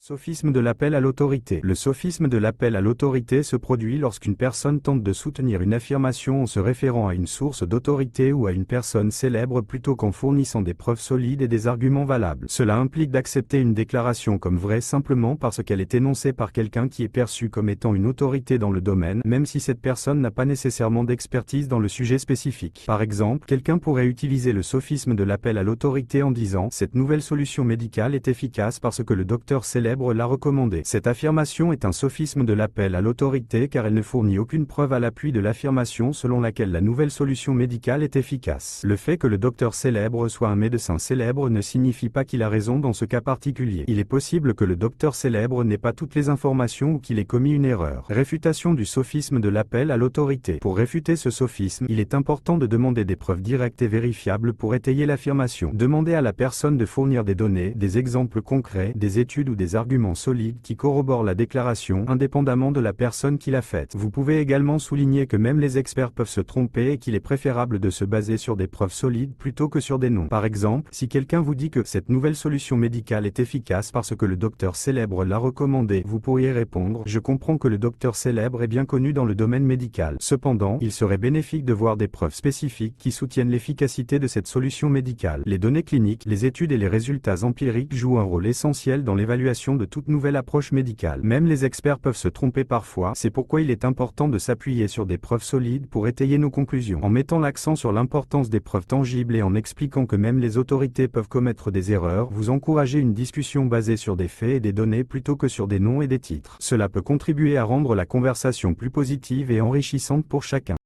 Sophisme de l'appel à l'autorité. Le sophisme de l'appel à l'autorité se produit lorsqu'une personne tente de soutenir une affirmation en se référant à une source d'autorité ou à une personne célèbre plutôt qu'en fournissant des preuves solides et des arguments valables. Cela implique d'accepter une déclaration comme vraie simplement parce qu'elle est énoncée par quelqu'un qui est perçu comme étant une autorité dans le domaine, même si cette personne n'a pas nécessairement d'expertise dans le sujet spécifique. Par exemple, quelqu'un pourrait utiliser le sophisme de l'appel à l'autorité en disant « Cette nouvelle solution médicale est efficace parce que le docteur célèbre l'a recommandé ». Cette affirmation est un sophisme de l'appel à l'autorité car elle ne fournit aucune preuve à l'appui de l'affirmation selon laquelle la nouvelle solution médicale est efficace. Le fait que le docteur célèbre soit un médecin célèbre ne signifie pas qu'il a raison dans ce cas particulier. Il est possible que le docteur célèbre n'ait pas toutes les informations ou qu'il ait commis une erreur. Réfutation du sophisme de l'appel à l'autorité. Pour réfuter ce sophisme, il est important de demander des preuves directes et vérifiables pour étayer l'affirmation. Demandez à la personne de fournir des données, des exemples concrets, des études ou des arguments solides qui corroborent la déclaration, indépendamment de la personne qui l'a faite. Vous pouvez également souligner que même les experts peuvent se tromper et qu'il est préférable de se baser sur des preuves solides plutôt que sur des noms. Par exemple, si quelqu'un vous dit que cette nouvelle solution médicale est efficace parce que le docteur célèbre l'a recommandée, vous pourriez répondre « Je comprends que le docteur célèbre est bien connu dans le domaine médical. Cependant, il serait bénéfique de voir des preuves spécifiques qui soutiennent l'efficacité de cette solution médicale. Les données cliniques, les études et les résultats empiriques jouent un rôle essentiel dans l'évaluation de toute nouvelle approche médicale. Même les experts peuvent se tromper parfois, c'est pourquoi il est important de s'appuyer sur des preuves solides pour étayer nos conclusions. En mettant l'accent sur l'importance des preuves tangibles et en expliquant que même les autorités peuvent commettre des erreurs, vous encouragez une discussion basée sur des faits et des données plutôt que sur des noms et des titres. Cela peut contribuer à rendre la conversation plus positive et enrichissante pour chacun.